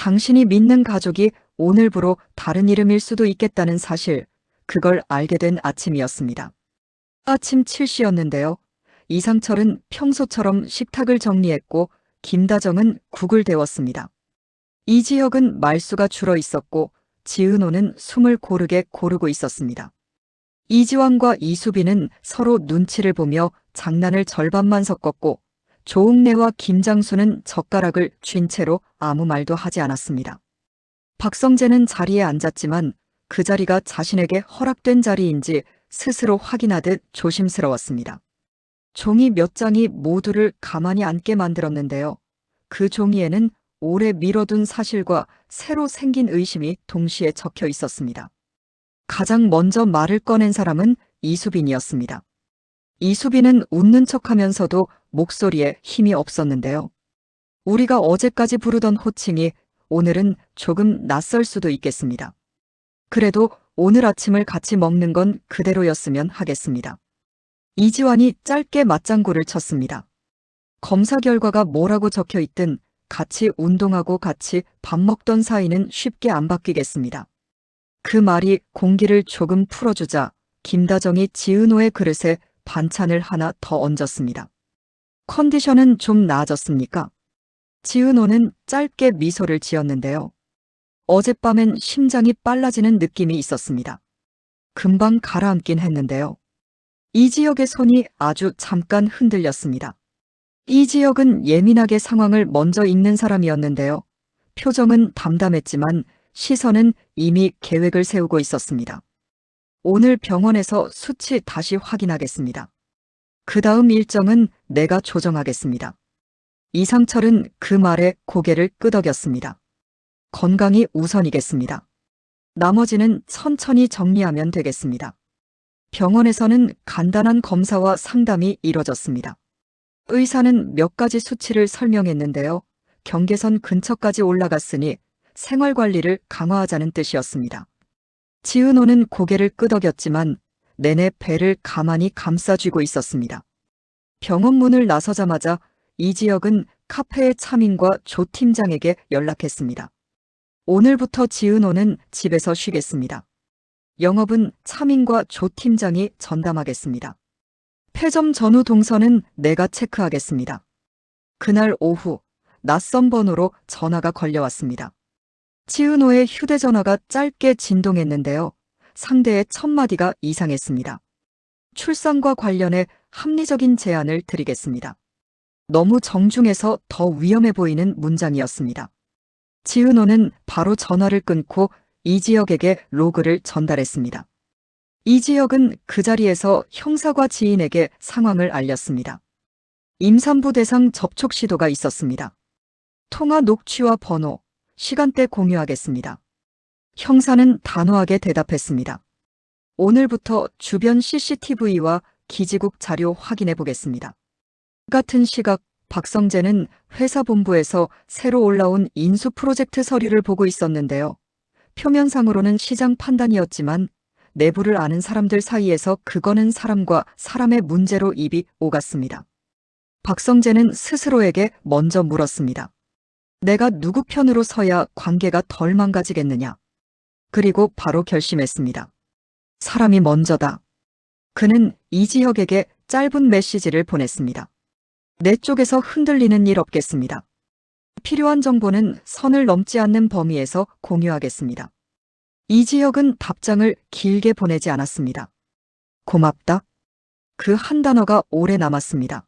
당신이 믿는 가족이 오늘부로 다른 이름일 수도 있겠다는 사실, 그걸 알게 된 아침이었습니다. 아침 7시였는데요. 이상철은 평소처럼 식탁을 정리했고 김다정은 국을 데웠습니다. 이지혁은 말수가 줄어 있었고 지은호는 숨을 고르게 고르고 있었습니다. 이지환과 이수빈은 서로 눈치를 보며 장난을 절반만 섞었고 조웅래와 김장수는 젓가락을 쥔 채로 아무 말도 하지 않았습니다. 박성재는 자리에 앉았지만 그 자리가 자신에게 허락된 자리인지 스스로 확인하듯 조심스러웠습니다. 종이 몇 장이 모두를 가만히 앉게 만들었는데요. 그 종이에는 오래 미뤄둔 사실과 새로 생긴 의심이 동시에 적혀 있었습니다. 가장 먼저 말을 꺼낸 사람은 이수빈이었습니다. 이수빈은 웃는 척하면서도 목소리에 힘이 없었는데요. 우리가 어제까지 부르던 호칭이 오늘은 조금 낯설 수도 있겠습니다. 그래도 오늘 아침을 같이 먹는 건 그대로였으면 하겠습니다. 이지환이 짧게 맞장구를 쳤습니다. 검사 결과가 뭐라고 적혀 있든 같이 운동하고 같이 밥 먹던 사이는 쉽게 안 바뀌겠습니다. 그 말이 공기를 조금 풀어주자 김다정이 지은호의 그릇에 반찬을 하나 더 얹었습니다. 컨디션은 좀 나아졌습니까? 지은호는 짧게 미소를 지었는데요. 어젯밤엔 심장이 빨라지는 느낌이 있었습니다. 금방 가라앉긴 했는데요. 이지혁의 손이 아주 잠깐 흔들렸습니다. 이지혁은 예민하게 상황을 먼저 읽는 사람이었는데요. 표정은 담담했지만 시선은 이미 계획을 세우고 있었습니다. 오늘 병원에서 수치 다시 확인하겠습니다. 그 다음 일정은 내가 조정하겠습니다. 이상철은 그 말에 고개를 끄덕였습니다. 건강이 우선이겠습니다. 나머지는 천천히 정리하면 되겠습니다. 병원에서는 간단한 검사와 상담이 이뤄졌습니다. 의사는 몇 가지 수치를 설명했는데요. 경계선 근처까지 올라갔으니 생활관리를 강화하자는 뜻이었습니다. 지은호는 고개를 끄덕였지만 내내 배를 가만히 감싸쥐고 있었습니다. 병원 문을 나서자마자 이지혁은 카페의 차민과 조 팀장에게 연락했습니다. 오늘부터 지은호는 집에서 쉬겠습니다. 영업은 차민과 조 팀장이 전담하겠습니다. 폐점 전후 동선은 내가 체크하겠습니다. 그날 오후 낯선 번호로 전화가 걸려왔습니다. 지은호의 휴대전화가 짧게 진동했는데요. 상대의 첫 마디가 이상했습니다. 출산과 관련해 합리적인 제안을 드리겠습니다. 너무 정중해서 더 위험해 보이는 문장이었습니다. 지은호는 바로 전화를 끊고 이지혁에게 로그를 전달했습니다. 이지혁은 그 자리에서 형사과 지인에게 상황을 알렸습니다. 임산부 대상 접촉 시도가 있었습니다. 통화 녹취와 번호, 시간대 공유하겠습니다. 형사는 단호하게 대답했습니다. 오늘부터 주변 CCTV와 기지국 자료 확인해 보겠습니다. 같은 시각 박성재는 회사 본부에서 새로 올라온 인수 프로젝트 서류를 보고 있었는데요. 표면상으로는 시장 판단이었지만 내부를 아는 사람들 사이에서 그거는 사람과 사람의 문제로 입이 오갔습니다. 박성재는 스스로에게 먼저 물었습니다. 내가 누구 편으로 서야 관계가 덜 망가지겠느냐. 그리고 바로 결심했습니다. 사람이 먼저다. 그는 이지혁에게 짧은 메시지를 보냈습니다. 내 쪽에서 흔들리는 일 없겠습니다. 필요한 정보는 선을 넘지 않는 범위에서 공유하겠습니다. 이지혁은 답장을 길게 보내지 않았습니다. 고맙다. 그 한 단어가 오래 남았습니다.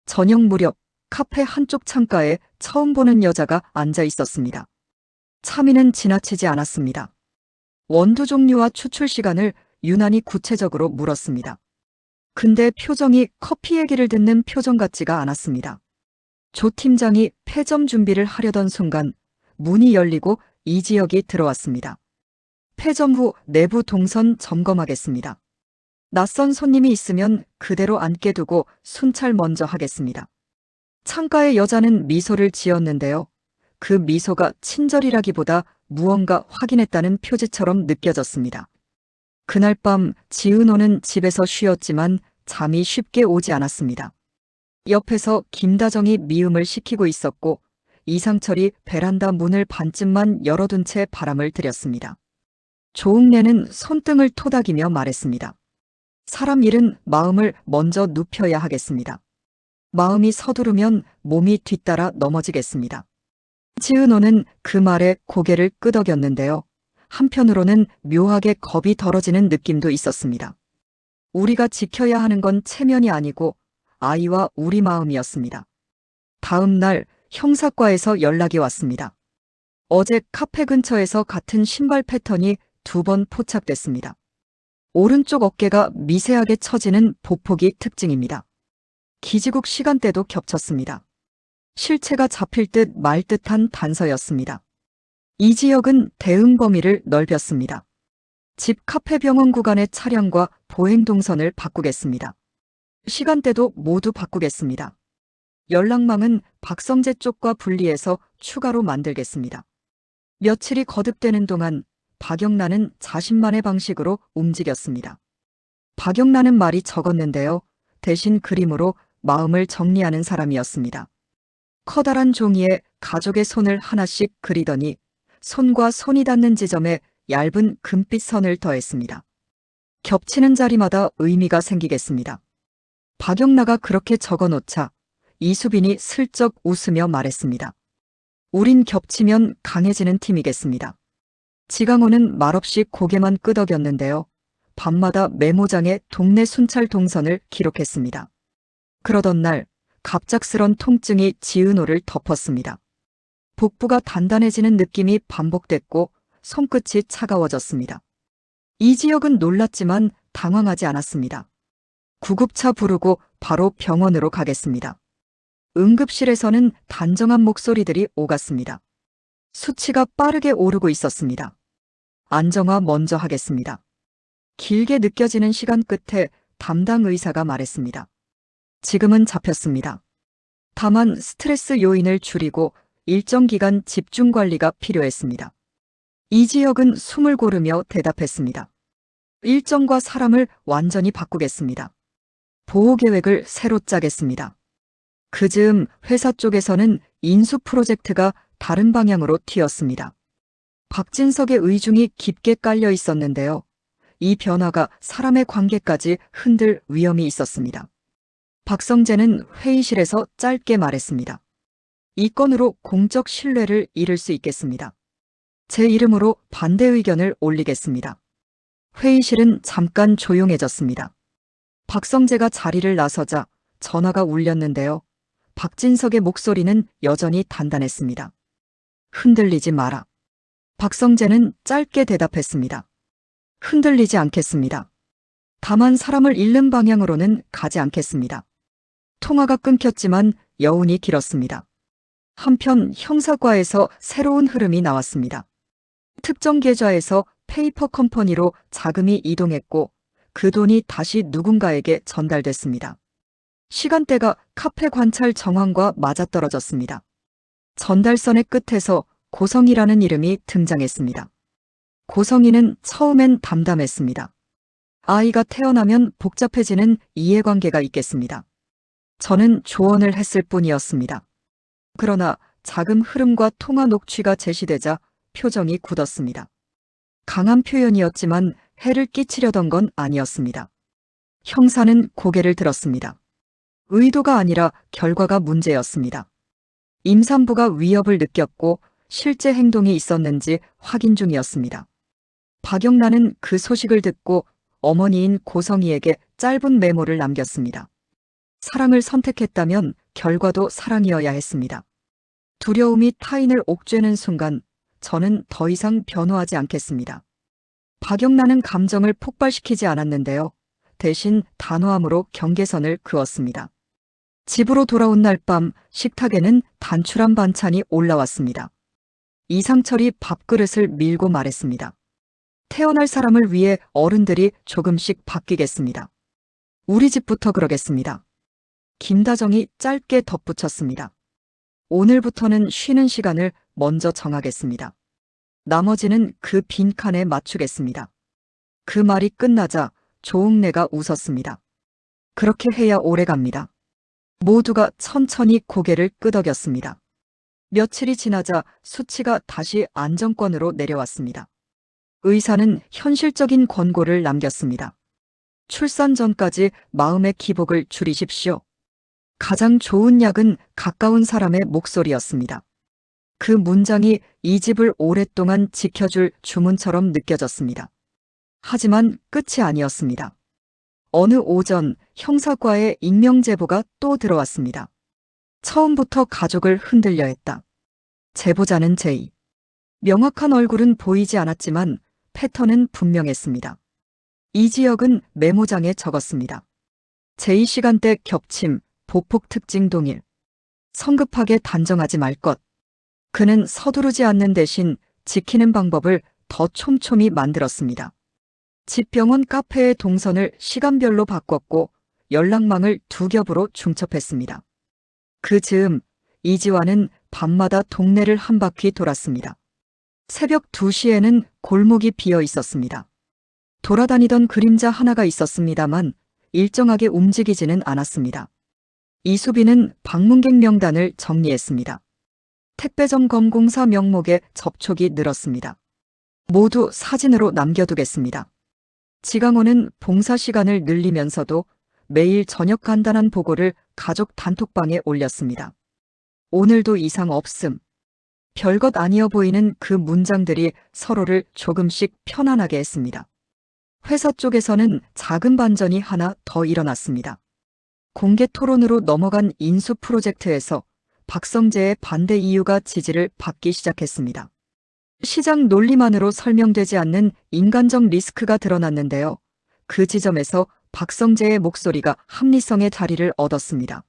저녁 무렵 카페 한쪽 창가에 처음 보는 여자가 앉아 있었습니다. 차미는 지나치지 않았습니다. 원두 종류와 추출 시간을 유난히 구체적으로 물었습니다. 근데 표정이 커피 얘기를 듣는 표정 같지가 않았습니다. 조 팀장이 폐점 준비를 하려던 순간 문이 열리고 이지혁이 들어왔습니다. 폐점 후 내부 동선 점검하겠습니다. 낯선 손님이 있으면 그대로 앉게 두고 순찰 먼저 하겠습니다. 창가의 여자는 미소를 지었는데요. 그 미소가 친절이라기보다 무언가 확인했다는 표지처럼 느껴졌습니다. 그날 밤 지은호는 집에서 쉬었지만 잠이 쉽게 오지 않았습니다. 옆에서 김다정이 미움을 시키고 있었고 이상철이 베란다 문을 반쯤만 열어둔 채 바람을 들였습니다. 조웅래는 손등을 토닥이며 말했습니다. 사람 일은 마음을 먼저 눕혀야 하겠습니다. 마음이 서두르면 몸이 뒤따라 넘어지겠습니다. 지은호는 그 말에 고개를 끄덕였는데요. 한편으로는 묘하게 겁이 덜어지는 느낌도 있었습니다. 우리가 지켜야 하는 건 체면이 아니고 아이와 우리 마음이었습니다. 다음 날 형사과에서 연락이 왔습니다. 어제 카페 근처에서 같은 신발 패턴이 2번 포착됐습니다. 오른쪽 어깨가 미세하게 처지는 보폭이 특징입니다. 기지국 시간대도 겹쳤습니다. 실체가 잡힐 듯 말 듯한 단서였습니다. 이 지역은 대응 범위를 넓혔습니다. 집 카페 병원 구간의 차량과 보행 동선을 바꾸겠습니다. 시간대도 모두 바꾸겠습니다. 연락망은 박성재 쪽과 분리해서 추가로 만들겠습니다. 며칠이 거듭되는 동안 박영란은 자신만의 방식으로 움직였습니다. 박영란은 말이 적었는데요. 대신 그림으로 마음을 정리하는 사람이었습니다. 커다란 종이에 가족의 손을 하나씩 그리더니 손과 손이 닿는 지점에 얇은 금빛 선을 더했습니다. 겹치는 자리마다 의미가 생기겠습니다. 박영라가 그렇게 적어놓자 이수빈이 슬쩍 웃으며 말했습니다. 우린 겹치면 강해지는 팀이겠습니다. 지강호는 말없이 고개만 끄덕였는데요. 밤마다 메모장에 동네 순찰 동선을 기록했습니다. 그러던 날 갑작스런 통증이 지은호를 덮었습니다. 복부가 단단해지는 느낌이 반복됐고 손끝이 차가워졌습니다. 이 지역은 놀랐지만 당황하지 않았습니다. 구급차 부르고 바로 병원으로 가겠습니다. 응급실에서는 단정한 목소리들이 오갔습니다. 수치가 빠르게 오르고 있었습니다. 안정화 먼저 하겠습니다. 길게 느껴지는 시간 끝에 담당 의사가 말했습니다. 지금은 잡혔습니다. 다만 스트레스 요인을 줄이고 일정 기간 집중 관리가 필요했습니다. 이 지역은 숨을 고르며 대답했습니다. 일정과 사람을 완전히 바꾸겠습니다. 보호 계획을 새로 짜겠습니다. 그 즈음 회사 쪽에서는 인수 프로젝트가 다른 방향으로 튀었습니다. 박진석의 의중이 깊게 깔려 있었는데요. 이 변화가 사람의 관계까지 흔들 위험이 있었습니다. 박성재는 회의실에서 짧게 말했습니다. 이 건으로 공적 신뢰를 잃을 수 있겠습니다. 제 이름으로 반대 의견을 올리겠습니다. 회의실은 잠깐 조용해졌습니다. 박성재가 자리를 나서자 전화가 울렸는데요. 박진석의 목소리는 여전히 단단했습니다. 흔들리지 마라. 박성재는 짧게 대답했습니다. 흔들리지 않겠습니다. 다만 사람을 잃는 방향으로는 가지 않겠습니다. 통화가 끊겼지만 여운이 길었습니다. 한편 형사과에서 새로운 흐름이 나왔습니다. 특정 계좌에서 페이퍼 컴퍼니로 자금이 이동했고 그 돈이 다시 누군가에게 전달됐습니다. 시간대가 카페 관찰 정황과 맞아떨어졌습니다. 전달선의 끝에서 고성이라는 이름이 등장했습니다. 고성이는 처음엔 담담했습니다. 아이가 태어나면 복잡해지는 이해관계가 있겠습니다. 저는 조언을 했을 뿐이었습니다. 그러나 자금 흐름과 통화 녹취가 제시되자 표정이 굳었습니다. 강한 표현이었지만 해를 끼치려던 건 아니었습니다. 형사는 고개를 들었습니다. 의도가 아니라 결과가 문제였습니다. 임산부가 위협을 느꼈고 실제 행동이 있었는지 확인 중이었습니다. 박영란은 그 소식을 듣고 어머니인 고성이에게 짧은 메모를 남겼습니다. 사랑을 선택했다면 결과도 사랑이어야 했습니다. 두려움이 타인을 옥죄는 순간 저는 더 이상 변호하지 않겠습니다. 박영란은 감정을 폭발시키지 않았는데요. 대신 단호함으로 경계선을 그었습니다. 집으로 돌아온 날 밤 식탁에는 단출한 반찬이 올라왔습니다. 이상철이 밥그릇을 밀고 말했습니다. 태어날 사람을 위해 어른들이 조금씩 바뀌겠습니다. 우리 집부터 그러겠습니다. 김다정이 짧게 덧붙였습니다. 오늘부터는 쉬는 시간을 먼저 정하겠습니다. 나머지는 그 빈칸에 맞추겠습니다. 그 말이 끝나자 조응래가 웃었습니다. 그렇게 해야 오래 갑니다. 모두가 천천히 고개를 끄덕였습니다. 며칠이 지나자 수치가 다시 안정권으로 내려왔습니다. 의사는 현실적인 권고를 남겼습니다. 출산 전까지 마음의 기복을 줄이십시오. 가장 좋은 약은 가까운 사람의 목소리였습니다. 그 문장이 이 집을 오랫동안 지켜줄 주문처럼 느껴졌습니다. 하지만 끝이 아니었습니다. 어느 오전 형사과에 익명 제보가 또 들어왔습니다. 처음부터 가족을 흔들려 했다. 제보자는 제이. 명확한 얼굴은 보이지 않았지만 패턴은 분명했습니다. 이 지역은 메모장에 적었습니다. 제이 시간대 겹침, 보폭 특징 동일. 성급하게 단정하지 말 것. 그는 서두르지 않는 대신 지키는 방법을 더 촘촘히 만들었습니다. 집 병원 카페의 동선을 시간별로 바꿨고 연락망을 2겹으로 중첩했습니다. 그 즈음 이지화는 밤마다 동네를 한 바퀴 돌았습니다. 새벽 2시에는 골목이 비어 있었습니다. 돌아다니던 그림자 하나가 있었습니다만 일정하게 움직이지는 않았습니다. 이수빈은 방문객 명단을 정리했습니다. 택배점검공사 명목에 접촉이 늘었습니다. 모두 사진으로 남겨두겠습니다. 지강호는 봉사 시간을 늘리면서도 매일 저녁 간단한 보고를 가족 단톡방에 올렸습니다. 오늘도 이상 없음. 별것 아니어 보이는 그 문장들이 서로를 조금씩 편안하게 했습니다. 회사 쪽에서는 작은 반전이 하나 더 일어났습니다. 공개 토론으로 넘어간 인수 프로젝트에서 박성재의 반대 이유가 지지를 받기 시작했습니다. 시장 논리만으로 설명되지 않는 인간적 리스크가 드러났는데요. 그 지점에서 박성재의 목소리가 합리성의 자리를 얻었습니다.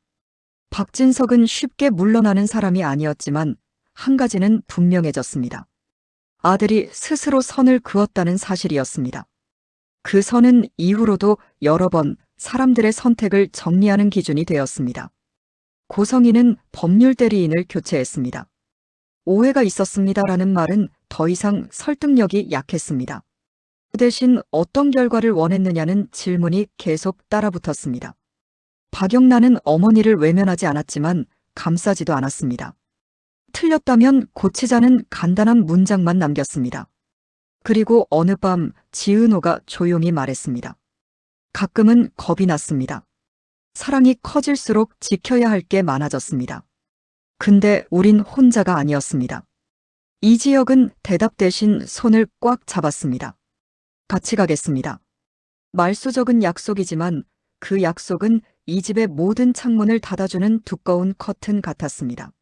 박진석은 쉽게 물러나는 사람이 아니었지만 한 가지는 분명해졌습니다. 아들이 스스로 선을 그었다는 사실이었습니다. 그 선은 이후로도 여러 번 사람들의 선택을 정리하는 기준이 되었습니다. 고성희는 법률 대리인을 교체했습니다. 오해가 있었습니다라는 말은 더 이상 설득력이 약했습니다. 그 대신 어떤 결과를 원했느냐는 질문이 계속 따라붙었습니다. 박영란은 어머니를 외면하지 않았지만 감싸지도 않았습니다. 틀렸다면 고치자는 간단한 문장만 남겼습니다. 그리고 어느 밤 지은호가 조용히 말했습니다. 가끔은 겁이 났습니다. 사랑이 커질수록 지켜야 할 게 많아졌습니다. 근데 우린 혼자가 아니었습니다. 이 지역은 대답 대신 손을 꽉 잡았습니다. 같이 가겠습니다. 말수적은 약속이지만 그 약속은 이 집의 모든 창문을 닫아주는 두꺼운 커튼 같았습니다.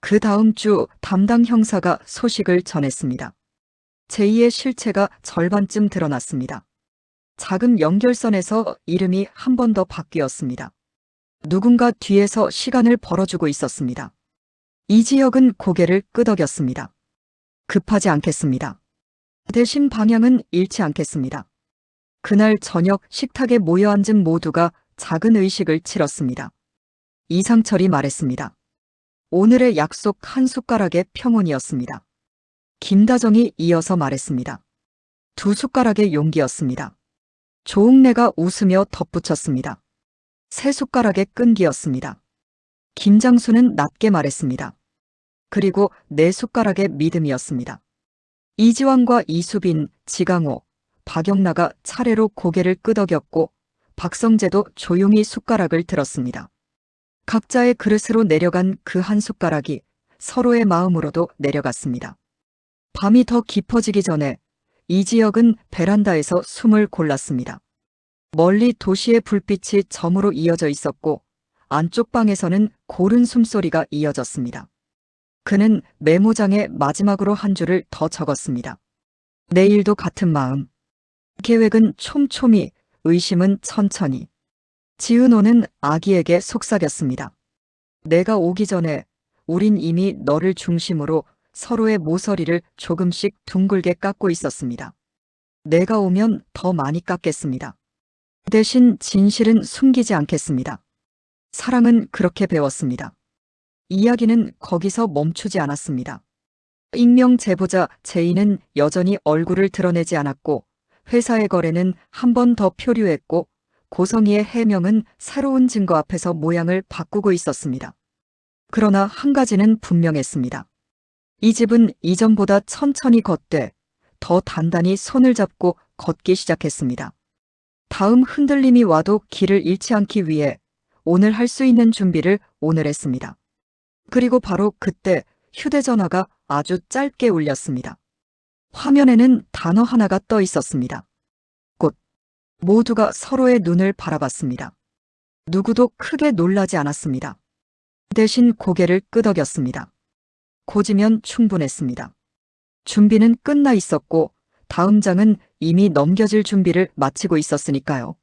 그 다음 주 담당 형사가 소식을 전했습니다. 제2의 실체가 절반쯤 드러났습니다. 작은 연결선에서 이름이 한 번 더 바뀌었습니다. 누군가 뒤에서 시간을 벌어주고 있었습니다. 이 지역은 고개를 끄덕였습니다. 급하지 않겠습니다. 대신 방향은 잃지 않겠습니다. 그날 저녁 식탁에 모여 앉은 모두가 작은 의식을 치렀습니다. 이상철이 말했습니다. 오늘의 약속 한 숟가락의 평온이었습니다. 김다정이 이어서 말했습니다. 2숟가락의 용기였습니다. 조웅래가 웃으며 덧붙였습니다. 3숟가락의 끈기였습니다. 김장수는 낮게 말했습니다. 그리고 4숟가락의 믿음이었습니다. 이지환과 이수빈, 지강호, 박영라가 차례로 고개를 끄덕였고 박성재도 조용히 숟가락을 들었습니다. 각자의 그릇으로 내려간 그 한 숟가락이 서로의 마음으로도 내려갔습니다. 밤이 더 깊어지기 전에 이 지역은 베란다에서 숨을 골랐습니다. 멀리 도시의 불빛이 점으로 이어져 있었고 안쪽 방에서는 고른 숨소리가 이어졌습니다. 그는 메모장에 마지막으로 한 줄을 더 적었습니다. 내일도 같은 마음. 계획은 촘촘히, 의심은 천천히. 지은호는 아기에게 속삭였습니다. 내가 오기 전에 우린 이미 너를 중심으로 서로의 모서리를 조금씩 둥글게 깎고 있었습니다. 내가 오면 더 많이 깎겠습니다. 대신 진실은 숨기지 않겠습니다. 사랑은 그렇게 배웠습니다. 이야기는 거기서 멈추지 않았습니다. 익명 제보자 제이는 여전히 얼굴을 드러내지 않았고 회사의 거래는 한 번 더 표류했고 고성희의 해명은 새로운 증거 앞에서 모양을 바꾸고 있었습니다. 그러나 한 가지는 분명했습니다. 이 집은 이전보다 천천히 걷되 더 단단히 손을 잡고 걷기 시작했습니다. 다음 흔들림이 와도 길을 잃지 않기 위해 오늘 할 수 있는 준비를 오늘 했습니다. 그리고 바로 그때 휴대전화가 아주 짧게 울렸습니다. 화면에는 단어 하나가 떠 있었습니다. 꽃. 모두가 서로의 눈을 바라봤습니다. 누구도 크게 놀라지 않았습니다. 대신 고개를 끄덕였습니다. 고지면 충분했습니다. 준비는 끝나 있었고 다음 장은 이미 넘겨질 준비를 마치고 있었으니까요.